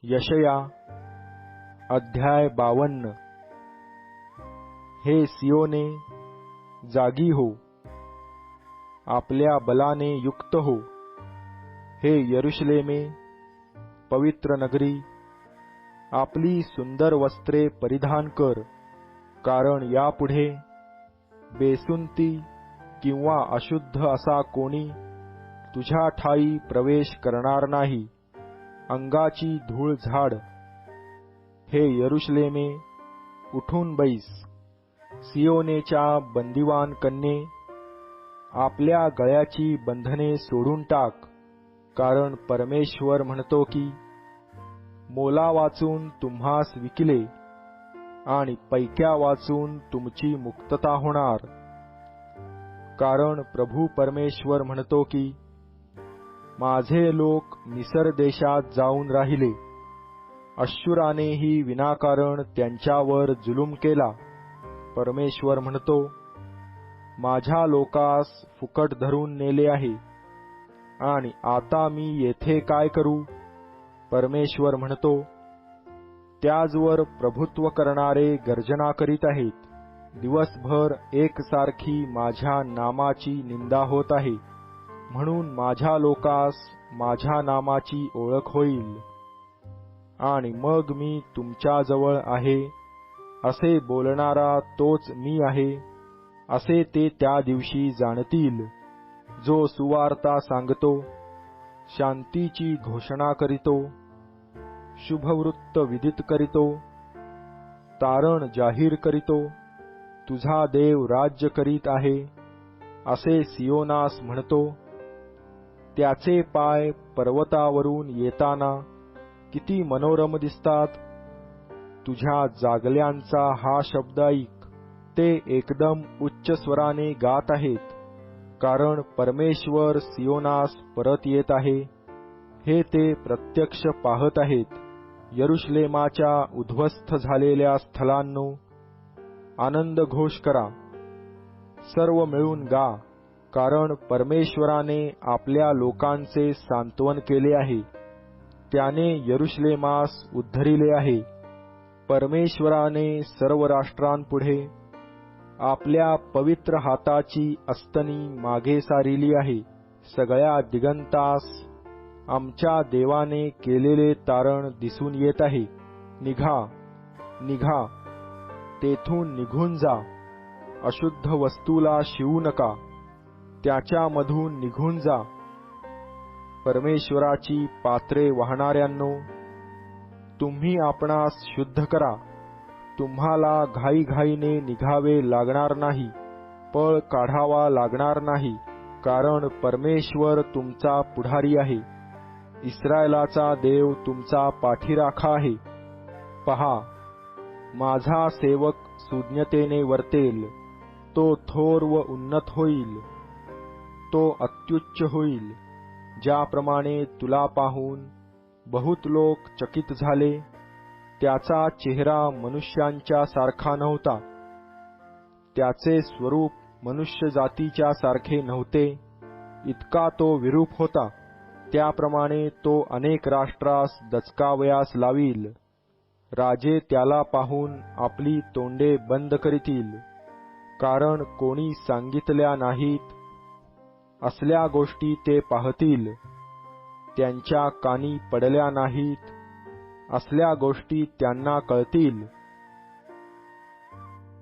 यशया अध्याय 52। हे सियोने, जागी हो, आपल्या बलाने युक्त हो। हे यरुशलेमे, पवित्र नगरी, आपली सुंदर वस्त्रे परिधान कर, कारण यापुढे बेसुंती किंवा अशुद्ध असा कोणी तुझ्या ठाई प्रवेश करणार नाही। अंगाची धूळ झाड। हे यरुशलेमे, उठून बैस। सियोनेच्या बंदिवान कन्ये, आपल्या गळ्याची बंधने सोडून टाक, कारण परमेश्वर म्हणतो की मोला वाचून तुम्हास विकिले आणि पैक्या वाचून तुमची मुक्तता होणार। कारण प्रभू परमेश्वर म्हणतो की माझे लोक मिसर देशात जाऊन राहिले, अश्शूरानेही विनाकारण त्यांच्यावर जुलूम केला। परमेश्वर म्हणतो, माझ्या लोकास फुकट धरून नेले आहे, आणि आता मी येथे काय करू? परमेश्वर म्हणतो, त्याजवर प्रभुत्व करणारे गर्जना करीत आहेत। दिवसभर एकसारखी माझ्या नामाची निंदा होत आहे, म्हणून माझ्या लोकास माझ्या नामाची ओळख होईल। आणि मग मी तुमच्याजवळ आहे असे बोलणारा तोच मी आहे, असे ते त्या दिवशी जाणतील। जो सुवार्ता सांगतो, शांतीची घोषणा करीतो, शुभवृत्त विदित करीतो, तारण जाहीर करीतो, तुझा देव राज्य करीत आहे, असे सियोनास म्हणतो। त्याचे पाय पर्वतावरून येताना किती मनोरम दिसतात। तुझ्या जागल्यांचा हा शब्द ऐक, ते एकदम उच्च स्वराने गात आहेत, कारण परमेश्वर सियोनास परत येत आहे, हे ते प्रत्यक्ष पाहत आहेत। यरुशलेमाच्या उद्ध्वस्त झालेल्या स्थलांनो, आनंद घोष करा, सर्व मिळून गा, कारण परमेश्वराने आपल्या लोकांचे सांत्वन केले आहे, त्याने यरुशलेमास उद्धरिले आहे। परमेश्वराने सर्व राष्ट्रांपुढे आपल्या पवित्र हाताची अस्तनी मागे सारिली आहे। सगळ्या दिगंतास आमच्या देवाने केलेले तारण दिसून येत आहे। निघा, निघा, तेथून निघून जा, अशुद्ध वस्तूला शिवू नका, त्याच्यामधून निघून जा। परमेश्वराची पात्रे वाहणाऱ्यांनो, तुम्ही आपणास शुद्ध करा। तुम्हाला घाईघाईने निघावे लागणार नाही, पळ काढावा लागणार नाही, कारण परमेश्वर तुमचा पुढारी आहे। इस्रायलाचा देव तुमचा पाठीराखा आहे। पहा, माझा सेवक सुज्ञतेने वर्तेल, तो थोर व उन्नत होईल, तो अत्युच्च होईल। ज्याप्रमाणे तुला पाहून बहुत लोक चकित झाले, त्याचा चेहरा मनुष्यांच्या सारखा नव्हता, त्याचे स्वरूप मनुष्य जातीच्या सारखे नव्हते, इतका तो विरूप होता। त्याप्रमाणे तो अनेक राष्ट्रास दचकावयास लावील। राजे त्याला पाहून आपली तोंडे बंद करीतील, कारण कोणी सांगितल्या नाहीत असल्या गोष्टी ते पाहतील, त्यांच्या कानी पडल्या नाहीत असल्या गोष्टी त्यांना कळतील।